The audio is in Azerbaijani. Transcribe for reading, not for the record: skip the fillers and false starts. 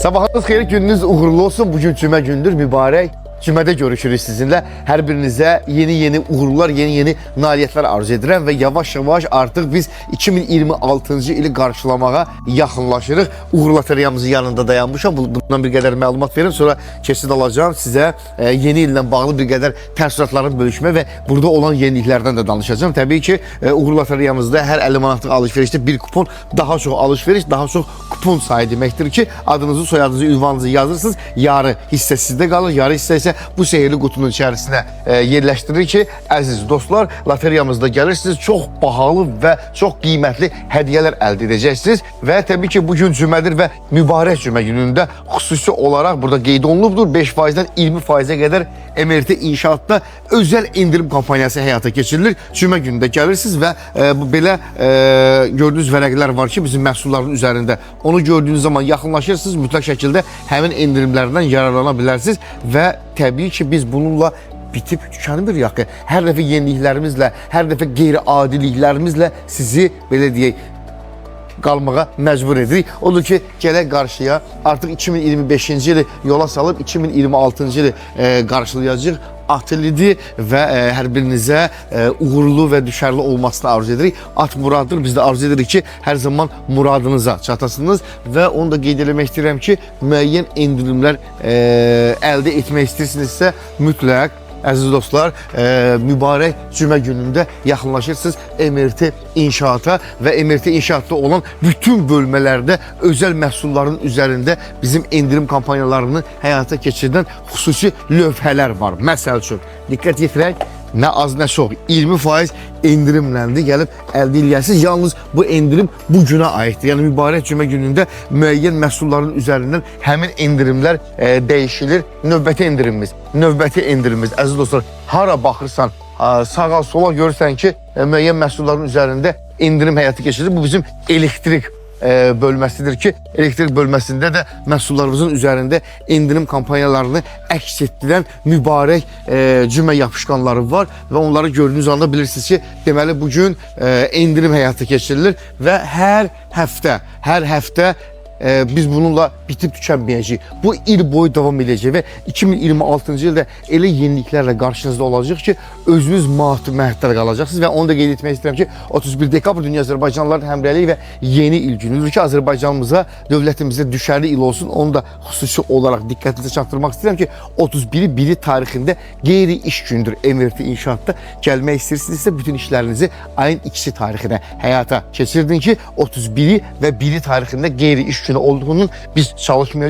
Sabahınız xeyir, gününüz uğurlu olsun. Bugün cümə gündür, mübarək. Cümədə görüşürük sizinlə. Hər birinizə yeni uğurlar, yeni nailiyyətlər arzu edirəm və yavaş-yavaş artıq biz 2026-cı ili qarşılamağa yaxınlaşırıq. Uğur lotereyamızın yanında dayanmışam. Bundan bir qədər məlumat verim, sonra keçid alacağım sizə yeni illə bağlı bir qədər təəssüratlarını bölüşmə və burada olan yeniliklərdən də danışacağım. Təbii ki, Uğur lotereyamızda hər 50 manatlıq alışverişdə bir kupon, daha çox alışveriş, daha çox kupon sayı deməkdir ki, adınızı, soyadınızı, ünvanınızı yazırsınız. Yarı hissə sizdə qalır, yarı hissə isə bu sehirli qutunun içərisinə yerləşdirir ki, əziz dostlar, lotereyamızda gəlirsiniz, çox bahalı və çox qiymətli hədiyyələr əldə edəcəksiniz və təbii ki, bugün cümədir və mübarək cümə günündə xüsusi olaraq burada qeyd olunubdur, 5%-dən 20%-ə qədər MRT inşaatda özəl indirim kampaniyası həyata keçirilir. Cümə günündə gəlirsiniz və belə gördüyünüz vərəqlər var ki, bizim məhsulların üzərində. Onu gördüyünüz zaman yaxınlaşırsınız, mütləq şəkildə həmin endirimlərdən yararlana bilərsiniz və təbii ki, biz bununla bitib tükənmir axı. Hər dəfə yeniliklərimizlə, hər dəfə qeyri-adiliklərimizlə sizi, belə deyək, qalmağa məcbur edirik. Odur ki, gələk qarşıya artıq 2025-ci ili yola salıb 2026-cı ili qarşılayacaq atilidir və hər birinizə uğurlu və düşərli olmasını arzu edirik. At muraddır. Biz də arzu edirik ki, hər zaman muradınıza çatasınız və onu da qeyd eləmək istəyirəm ki, müəyyən endirimlər əldə etmək istəyirsinizsə, mütləq əziz dostlar, mübarək cümə günündə yaxınlaşırsınız MRT inşaata və MRT inşaatda olan bütün bölmələrdə özəl məhsulların üzərində bizim endirim kampanyalarını həyata keçirdən xüsusi lövhələr var. Məsəl üçün, diqqət yetirək, nə az nə çox 20% endirimləndi gəlib əldə edəcəksiniz. Yalnız bu endirim bu günə aiddir. Yəni mübarək cümə günündə müəyyən məhsulların üzərindən həmin endirimlər dəyişilir. Növbəti endirimimiz, əziz dostlar, hara baxırsan, sağa sola görürsən ki, müəyyən məhsulların üzərində endirim həyata keçirilir. Bu bizim elektrik bölməsidir ki, elektrik bölməsində də məhsullarımızın üzərində endirim kampanyalarını əks etdirən mübarək cümə yapışqanları var və onları gördüyünüz anda bilirsiniz ki, deməli bugün endirim həyata keçirilir və hər həftə biz bununla bitib tükənməyəcəyik. Bu il boyu davam edəcək və 2026-cı ildə elə yeniliklərlə qarşınızda olacaq ki, özünüz məhdər qalacaqsınız və onu da qeyd etmək istəyirəm ki, 31 dekabr Dünya Azərbaycanlıların həmrəyliyi və yeni il günüdür ki, Azərbaycanımıza, dövlətimizə düşərli il olsun. Onu da xüsusi olaraq diqqətinizə çatdırmaq istəyirəm ki, 31-1 tarixində qeyri-iş gündür MRT inşaatda. Gəlmək istəyirsinizsə, bütün işlərinizi ayın 2 tarixinə həyata keçirdin ki, 31 və 1 tarixində qeyri-iş günü olduğunun biz çalışmayacağıq.